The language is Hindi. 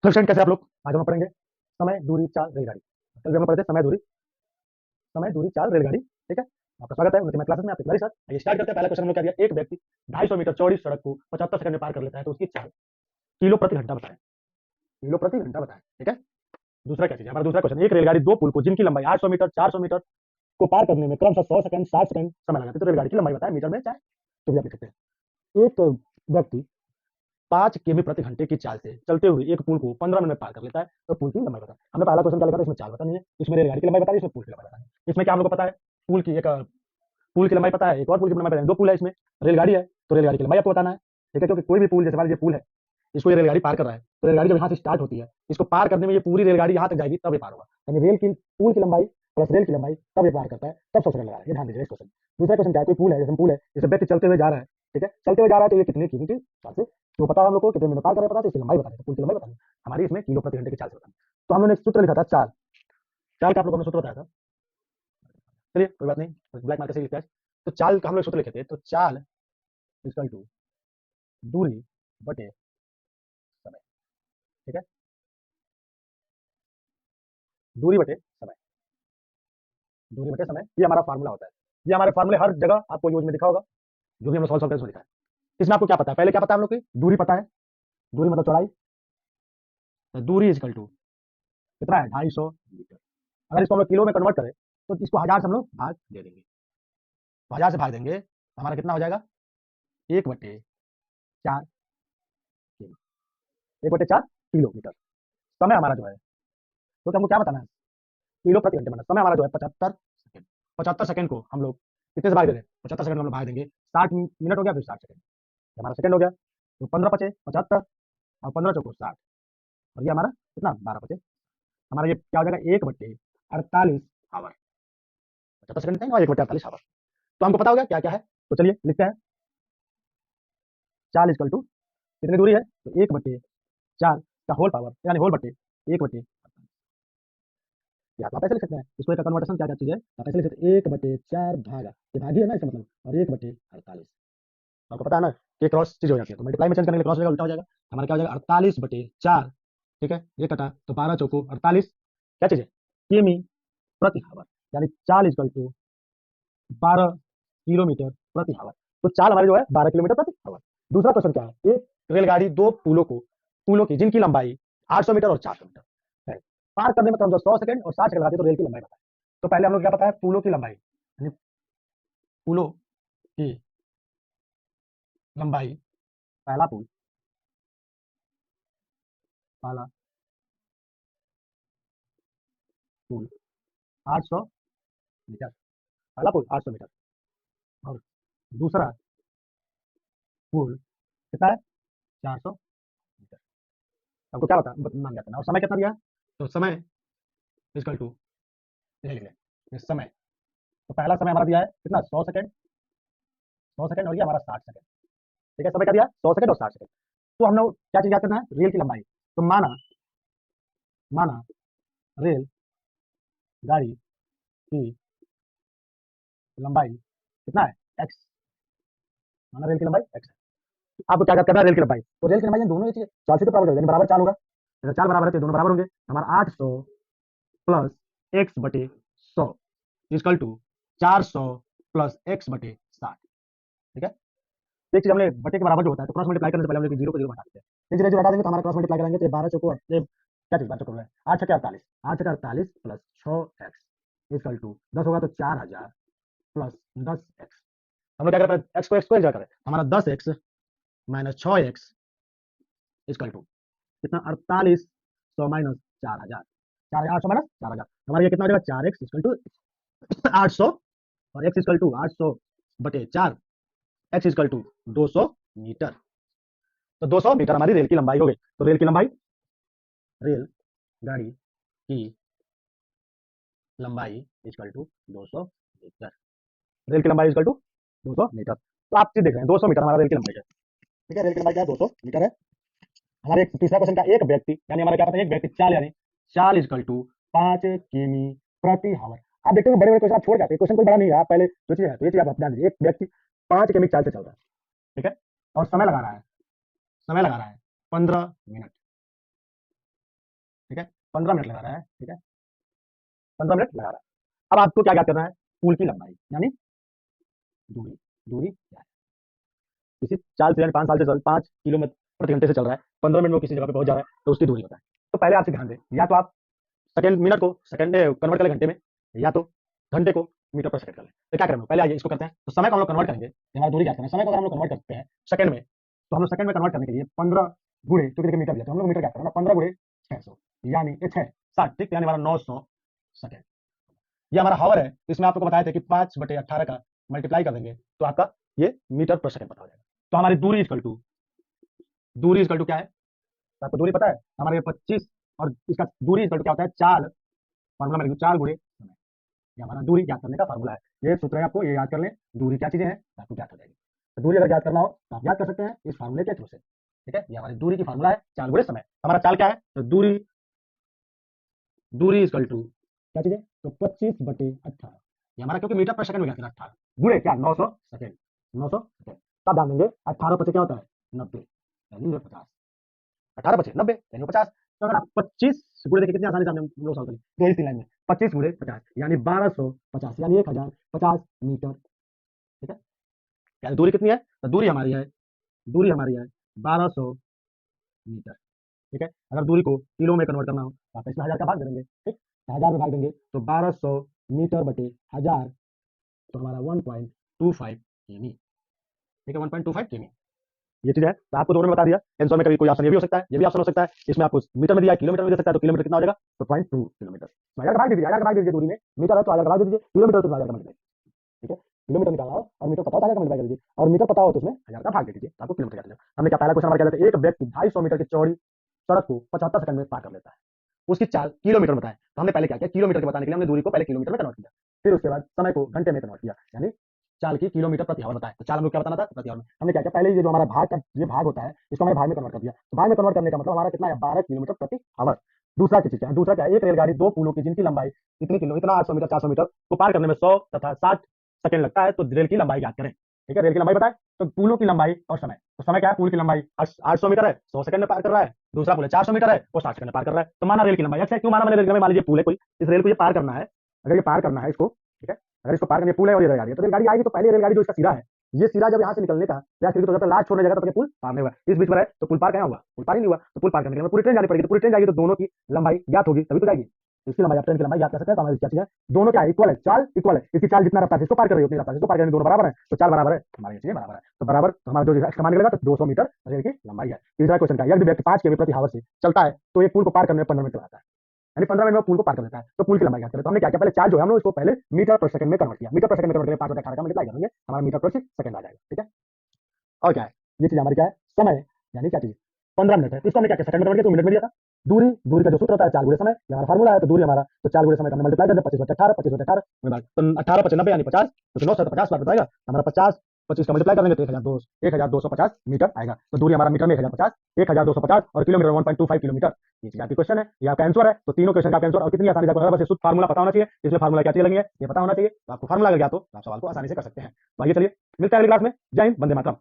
तो स्टूडेंट कैसे आप लोग आज हम पढ़ेंगे समय दूरी चाल रेलगाड़ी। कल भी हम पढ़े थे समय दूरी चाल रेलगाड़ी। ठीक है, आपका स्वागत है उन्नति मैथ क्लासेस में, आपके खिलाड़ी साथ। आइए स्टार्ट करते हैं। पहला क्वेश्चन हम लोग क्या दिया, एक व्यक्ति 250 मीटर चौड़ी सड़क को 75 सेकंड में पार कर लेता है तो उसकी चाल किलो प्रति घंटा बताएं। किलो प्रति घंटा बताएं। ठीक है, दूसरा क्या चीज है हमारा दूसरा क्वेश्चन, एक रेलगाड़ी दो पुल को जिनकी लंबाई 800 मीटर 400 मीटर को पार करने में क्रमशः 100 सेकंड 60 सेकंड समय लगाते हैं, तो रेलगाड़ी की लंबाई बताएं मीटर में, चाहे तो भी आप लिख सकते हैं। एक व्यक्ति 5 किमी प्रति घंटे की चाल से चलते हुए एक पुल को 15 मिनट में पार कर लेता है, तो पुल की लंबाई बताएं। हमने पहला क्वेश्चन क्या लिखा था, इसमें चाल बतानी है, इसमें रेलगाड़ी की लंबाई बतानी है, इसमें पुल की लंबाई बतानी है। इसमें क्या हम लोग को पता है, पुल की एक पुल की लंबाई पता है, एक और पुल की लंबाई पता है, दो पुल है इसमें, रेलगाड़ी है तो रेलगाड़ी की लंबाई आपको बताना है। ठीक है, क्योंकि कोई भी पुल, जैसे मान लीजिए पुल है, इसको ये रेलगाड़ी पार कर रहा है, तो रेलगाड़ी जब यहाँ से स्टार्ट होती है, इसको पार करने में ये पूरी रेलगाड़ी यहाँ तक जाएगी तब ये पार होगा, यानी रेल की पुल की लंबाई प्लस रेल की लंबाई तब ये पार करता है, तब 100 सेकंड लगा है। ये ध्यान दीजिए इस क्वेश्चन। दूसरा क्वेश्चन क्या है, कोई पुल है, जैसे पुल है, जैसे व्यक्ति चलते हुए जा रहा है, ठीक है, चलते हुए जा रहा है तो ये कितने किमी की चाल से, तो पता है हम लोग को कितने मिनट पार कर रहा है, पता है, तो इसकी लंबाई बतानी है, पुल की लंबाई बतानी है हमारी, इसमें किलो प्रति घंटे की चाल से बतानी। तो हम लोगों ने एक सूत्र लिखा था चाल, चाल का आप लोगों ने सूत्र बताया था। चलिए कोई बात नहीं, ब्लैक मार्कर से लिखते हैं। तो चाल का हम लोग सूत्र लिखे थे, तो चाल इक्वल टू दूरी बटे समय। ठीक है, दूरी बटे समय, दूरी बटे समय, ये हमारा फार्मूला होता है। ये हमारे फार्मूले हर जगह आपको यूज में दिखा होगा, जो भी हम सॉल्व करते हैं उसमें लिखा है। इसमें आपको क्या पता है, पहले क्या पता है हम लोग की, दूरी पता है, दूरी मतलब चौड़ाई, तो दूरी इक्वल टू कितना है, 250 मीटर। अगर इसको हम लोग किलो में कन्वर्ट करें तो इसको 1000 से हम लोग भाग दे देंगे, तो 1000 से भाग देंगे तो हमारा कितना हो जाएगा, 1/4 किलो, 1/4 किलोमीटर। समय हमारा जो है, तो हमको क्या बताना है, किलो प्रति घंटे, मतलब समय हमारा जो है 75 सेकंड। 75 सेकंड को हम लोग कितने से भाग दे रहे हैं, 75 सेकंड को हम लोग भाग देंगे 60 मिनट हो गया, फिर 60 सेकंड, हमारा सेकंड हो गया, तो 15 पचे 75 और 15 चौको 60, और ये हमारा कितना 12 पचे, हमारा ये क्या हो जाएगा, 1/48 आवर, 75 सेकंड और 1/48 आवर। तो हमको पता हो गया क्या क्या है, तो चलिए लिखते हैं। चाल इक्वल टू कितनी दूरी है, तो 1/4 का होल पावर, यानी होल बटे 1/, या तो आप ऐसे लिख सकते हैं, इसको एक कन्वर्टेशन क्या क्या चीज है, आप ऐसे लिख सकते हैं, 1/4 भागा, ये भागी है ना इसका मतलब, और 1/48, आपको पता है ना कि क्रॉस चीज हो जाती है, तो मल्टीप्लाई में चेंज करने के लिए क्रॉस हो जाएगा, उल्टा हो जाएगा, हमारा क्या हो जाएगा 48/4। ठीक है, ये कटा तो 12 चौको 48, क्या चीज है, किमी प्रति आवर, यानी चाल इक्वल टू 12 किलोमीटर प्रति आवर। तो चाल हमारी जो है 12 किलोमीटर प्रति आवर। दूसरा क्वेश्चन क्या है, एक रेलगाड़ी दो पुलों की जिनकी लंबाई 800 मीटर और 400 मीटर है, पार करने में क्रमशः 100 सेकंड और 60 सेकंड लगाते हैं, तो रेल की लंबाई बताएं। तो पहले हम लोग क्या पता है, पुलों की लंबाई, यानी पुलों की लंबाई, पहला पुल, पहला पुल 800 मीटर, पहला पुल 800 मीटर, और दूसरा पुल कितना है, 400 मीटर। आपको क्या बता मान जाता है, और समय कितना दिया है, तो समय इक्वल टू, ये लिख लें समय, तो पहला समय हमारा दिया है कितना, 100 सेकंड, 100 सेकंड, और ये हमारा 60 सेकंड। ठीक है, समय क्या दिया, 100 सेकंड और 60 सेकंड। तो हम लोग क्या चीज याद करना है, रेल की लंबाई, तो माना माना रेल गाड़ी की लंबाई कितना है, एक्स, माना रेल की लंबाई एक्स है। आपको क्या करना है, रेल की लंबाई, तो रेल की लंबाई दोनों ही चीजें चाल से तो बराबर, यानी बराबर चाल होगा, अगर चाल बराबर है तो दोनों बराबर होंगे, हमारा 800 plus x/100 equal to 400 plus x/60। ठीक है, एक चीज हमने बटे के बराबर जो होता है, तो क्रॉस मल्टीप्लाई करने से पहले हम लोग जीरो को जीरो हटा देते हैं, जीरो जीरो हटा देंगे तो हमारा क्रॉस मल्टीप्लाई करेंगे तो 12 चौको क्या चीज 12 चौको है, 8 छक्के 48, 8 छक्के 48 प्लस 6x इक्वल टू 10 होगा, तो 4000 प्लस 10x, हम लोग क्या करें, एक्स को एंजॉय करें, हमारा 10x minus 6x equal to कितना, 4800 माइनस 4000, 4800 माइनस 4000, हमारा ये कितना हो जाएगा, 4x इक्वल टू 800, और x equal to 800/4, x equal to 200 metre. तो 200 मीटर हमारी रेल की लंबाई हो गई। तो रेल की लंबाई, रेल गाड़ी की लंबाई इक्वल टू 200 मीटर, रेल की लंबाई इक्वल टू 200 मीटर। तो आप चीज देख रहे हैं 200 मीटर हमारा रेल की लंबाई है। ठीक है, रेल की लंबाई क्या है, 200 मीटर है। हमारे एक तीसरा क्वेश्चन का, एक व्यक्ति, यानी हमारा क्या पता है, एक व्यक्ति चाल, यानी चाल इक्वल टू 5 किमी प्रति आवर। आप देखते हो बड़े बड़े क्वेश्चन आप छोड़ जाते हैं, क्वेश्चन कोई बड़ा नहीं है, आप पहले जो चीज है तो ये चीज आप ध्यान दीजिए, एक व्यक्ति 5 किमी चाल से चल रहा है, ठीक है, और समय लगा रहा है 15 मिनट, ठीक है, 15 मिनट लगा रहा है, ठीक है, 15 मिनट लगा रहा है। अब आपको क्या ज्ञात करना है, पुल की लंबाई यानी दूरी। दूरी क्या है, किसी चाल से 5 साल से 5 किलोमीटर प्रति घंटे से चल रहा है, 15 मिनट में किसी जगह पे पहुंच जा रहा है, तो उसकी दूरी होता है। तो पहले आपसे ध्यान दें, या तो आप सेकंड मिनट को सेकंड कन्वर्ट कर ले घंटे में, या तो घंटे को मीटर पर सेकंड कर ले। तो क्या करें, पहले आइए इसको करते हैं। तो समय को हम लोग कन्वर्ट करेंगे, हमारी दूरी क्या करना है, समय को अगर हम लोग कन्वर्ट करते हैं सेकंड में, तो हम लोग सेकंड में कन्वर्ट करने के लिए 15 गुणे, क्योंकि देखिए मीटर दिया तो हम लोग मीटर क्या करना, 15 गुणे 600 यानी 660, ठीक, यानी हमारा 900 सेकंड। ये हमारा हावर है, इसमें आपको बताया था कि 5/18 का मल्टीप्लाई कर देंगे तो आपका ये मीटर पर सेकंड पता हो जाएगा। तो हमारी दूरी इक्वल टू क्या है, तो आपको दूरी पता है, हमारे ये 25 और इसका दूरी इक्वल टू क्या होता है, चाल, फार्मूला में लिखो 4 गुणे समय। ये हमारा दूरी ज्ञात करने का फार्मूला है। ये सूत्र है, आपको ये याद कर लें, दूरी क्या चीजें हैं आपको ज्ञात हो जाएगी। तो दूरी अगर ज्ञात करना हो तो आप याद कर सकते हैं इस फार्मूले के थ्रू से, ठीक है। ये हमारी दूरी की फार्मूला है, चाल गुणे समय। हमारा चाल क्या है, तो दूरी इक्वल टू क्या चीज है, तो 25/18, ये हमारा, क्योंकि मीटर पर सेकंड में ज्ञात करना, 18 गुणे क्या 900 सेकंड, 900 सेकंड। तब ध्यान देंगे 18 पचे क्या होता है 90 यानी 50, 18 पचे 90 यानी 50। तो अगर आप 25 गुणे, देखिए कितनी आसानी से हमने लोग सॉल्व कर लिया, दो ही 3 लाइन में 25 गुणे 50 यानी 1250 यानी 1050 मीटर, ठीक है। यानी दूरी कितनी है, तो दूरी हमारी है 1200 मीटर, ठीक है। अगर दूरी को किलो में कन्वर्ट करना हो तो आप इसमें 1000 का भाग दे देंगे, ठीक, 1000 में भाग देंगे तो 1200 मीटर बटे 1000, तो हमारा 1.25 किमी, ठीक है, 1.25 किमी। ये चीज है, तो आपको दोनों में बता दिया। आंसर में कभी कोई ऑप्शन ये भी हो सकता है, ये भी ऑप्शन हो सकता है, इसमें आपको मीटर में दिया है, किलोमीटर में दे सकता है, तो किलोमीटर कितना हो जाएगा, तो 0.2 किलोमीटर। तो 1000 का भाग दीजिए, 1000 का भाग दीजिए, दूरी में मीटर है तो 1000 का भाग दे दीजिए, किलोमीटर तो 1000 का मल्टीप्लाई, ठीक है। किलोमीटर निकालना हो और मीटर पता हो तो 1000 का मल्टीप्लाई कर दीजिए, और मीटर पता हो तो उसमें 1000 का भाग दे दीजिए, तो आपको किलोमीटर ज्ञात हो जाएगा। हमने क्या पहला क्वेश्चन हमारा क्या था, एक व्यक्ति 250 मीटर की चौड़ी सड़क को 75 सेकंड में पार कर लेता है, उसकी चाल किलोमीटर में बताएं। तो हमने पहले क्या किया, किलोमीटर के बताने के लिए हमने दूरी को पहले किलोमीटर में कन्वर्ट किया, फिर उसके बाद समय को घंटे में कन्वर्ट किया, यानी चाल की किलोमीटर प्रति आवर बताएं। तो चाल हम लोग क्या बताना था, प्रति आवर में। हमने क्या किया, पहले ये जो हमारा भाग का ये भाग होता है, इसको हमने भाग में कन्वर्ट कर दिया। तो भाग में कन्वर्ट करने का मतलब हमारा कितना है, 12 किलोमीटर प्रति आवर। दूसरा चीज क्या है, दूसरा क्या है, एक रेलगाड़ी 2 पुलों की जिनकी लंबाई इतना 800 मीटर 400 मीटर को पार करने में 100 तथा 60 सेकंड लगता है, तो रेल की लंबाई ज्ञात करें, ठीक है। रेल की लंबाई बताएं, तो पुलों की लंबाई और समय। तो समय क्या है, पुल की लंबाई 800 मीटर है, 100 सेकंड में पार कर रहा है, दूसरा पुल है 400 मीटर है, वो 60 सेकंड में पार कर रहा है। तो माना रेल की लंबाई अच्छा है, क्यों माना मैंने रेल की लंबाई, मान लीजिए पुल है कोई, इस रेल को ये पार करना है, अगर ये पार करना है इसको, ठीक है, अगर इसको पार करने पुल है और ये रेलगाड़ी है, तो रेलगाड़ी आएगी तो पहले रेलगाड़ी जो इसका सिरा है, ये सिरा जब यहाँ से निकलने का प्रयास करेगी तो जब तक लास्ट छोड़ने जाएगा तब तक पुल पार नहीं हुआ, इस बीच में है तो पुल पार क्या हुआ, पुल पार ही नहीं हुआ। तो पुल पार करने के लिए पूरी ट्रेन जानी पड़ेगी, तो पूरी ट्रेन जाएगी तो दोनों की लंबाई ज्ञात होगी तभी तो जाएगी। इसकी लंबाई, ट्रेन की लंबाई ज्ञात कर सकते हैं। तो हमारी क्या चीज है, दोनों क्या इक्वल है, चाल इक्वल है, इसकी चाल जितना रफ्तार से इसको पार कर रही है उतनी रफ्तार से इसको पार करने, दोनों बराबर है, तो चाल बराबर है, हमारी चीजें बराबर है। तो बराबर, तो हमारा जो एक्स्ट्रा मान निकलेगा तो 200 मीटर रेल की लंबाई है। तीसरा क्वेश्चन का, यदि व्यक्ति 5 किमी प्रति आवर से चलता है तो एक पुल को पार करने में 15 मिनट लगाता है, यानी 15 मिनट में पुल को पार कर लेता है, तो पुल की लंबाई ज्ञात करें। तो हमने क्या किया, पहले चाल जो है हमने उसको पहले मीटर पर सेकंड में कन्वर्ट किया, मीटर पर सेकंड में कन्वर्ट करके 5/18 का मल्टीप्लाई करेंगे, हमारा मीटर पर सेकंड आ जाएगा, ठीक है। और क्या है, ये चीज हमारी क्या है, समय यानी क्या चीज 15 मिनट है, तो इसको हमने क्या किया, सेकंड में कन्वर्ट किया तो मिनट में दिया था। दूरी का जो सूत्र होता है 4 गुणे समय, ये हमारा फार्मूला है। तो दूरी हमारा, तो 4 गुणे समय का हमने मल्टीप्लाई कर दिया, 25/18 25/18 तो 18 5 90 यानी 50, तो 9 से 50 बार बताएगा, हमारा 50 25 का मल्टीप्लाई कर लेंगे तो 1250 मीटर आएगा। तो दूरी हमारा मीटर में 1050 1250 और किलोमीटर 1.25 किलोमीटर। ये चीज आपकी क्वेश्चन है, ये आपका आंसर है। तो तीनों क्वेश्चन का आपका आंसर, और कितनी आसानी से आपको बस शुद्ध फार्मूला पता होना चाहिए, इसमें फार्मूला क्या चीज लगेंगे ये पता होना चाहिए। तो आपको फार्मूला अगर ज्ञात हो तो आप सवाल को आसानी से कर सकते हैं। तो आइए चलिए मिलते हैं अगली क्लास में। जय हिंद, वंदे मातरम।